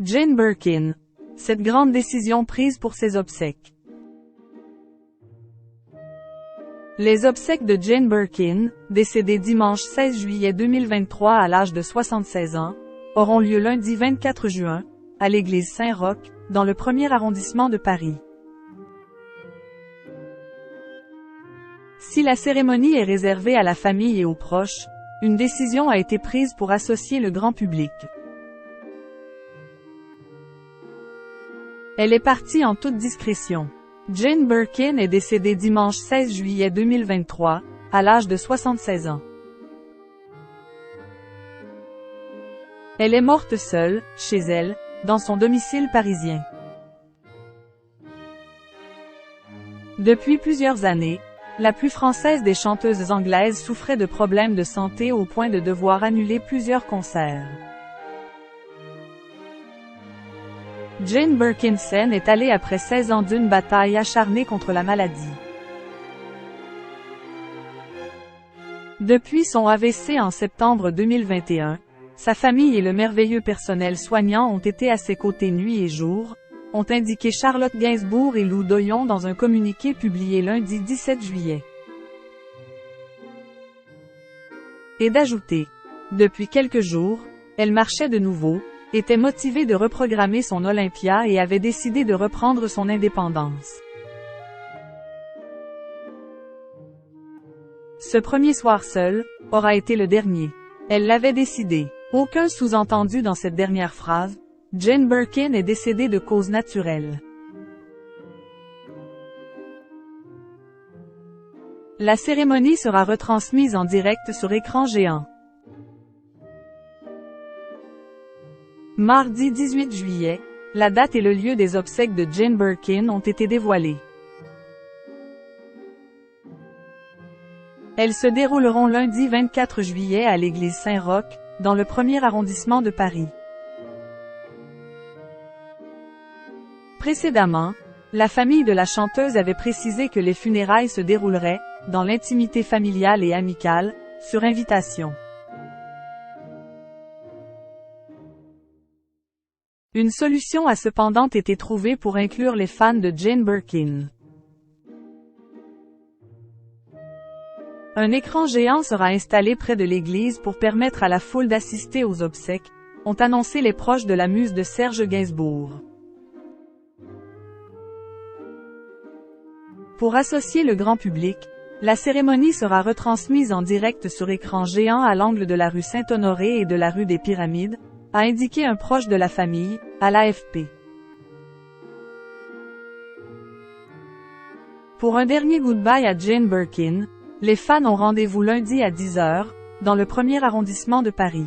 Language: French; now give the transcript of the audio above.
Jane Birkin. Cette grande décision prise pour ses obsèques. Les obsèques de Jane Birkin, décédée dimanche 16 juillet 2023 à l'âge de 76 ans, auront lieu lundi 24 juin, à l'église Saint-Roch, dans le 1er arrondissement de Paris. Si la cérémonie est réservée à la famille et aux proches, une décision a été prise pour associer le grand public. Elle est partie en toute discrétion. Jane Birkin est décédée dimanche 16 juillet 2023, à l'âge de 76 ans. Elle est morte seule, chez elle, dans son domicile parisien. Depuis plusieurs années, la plus française des chanteuses anglaises souffrait de problèmes de santé au point de devoir annuler plusieurs concerts. Jane Birkin est allée après 16 ans d'une bataille acharnée contre la maladie. Depuis son AVC en septembre 2021, sa famille et le merveilleux personnel soignant ont été à ses côtés nuit et jour, ont indiqué Charlotte Gainsbourg et Lou Doyon dans un communiqué publié lundi 17 juillet. Et d'ajouter: depuis quelques jours, elle marchait de nouveau, était motivée de reprogrammer son Olympia et avait décidé de reprendre son indépendance. Ce premier soir seul, aura été le dernier. Elle l'avait décidé. Aucun sous-entendu dans cette dernière phrase. Jane Birkin est décédée de cause naturelle. La cérémonie sera retransmise en direct sur écran géant. Mardi 18 juillet, la date et le lieu des obsèques de Jane Birkin ont été dévoilés. Elles se dérouleront lundi 24 juillet à l'église Saint-Roch, dans le 1er arrondissement de Paris. Précédemment, la famille de la chanteuse avait précisé que les funérailles se dérouleraient, dans l'intimité familiale et amicale, sur invitation. Une solution a cependant été trouvée pour inclure les fans de Jane Birkin. Un écran géant sera installé près de l'église pour permettre à la foule d'assister aux obsèques, ont annoncé les proches de la muse de Serge Gainsbourg. Pour associer le grand public, la cérémonie sera retransmise en direct sur écran géant à l'angle de la rue Saint-Honoré et de la rue des Pyramides, a indiqué un proche de la famille, à l'AFP. Pour un dernier goodbye à Jane Birkin, les fans ont rendez-vous lundi à 10 h, dans le 1er arrondissement de Paris.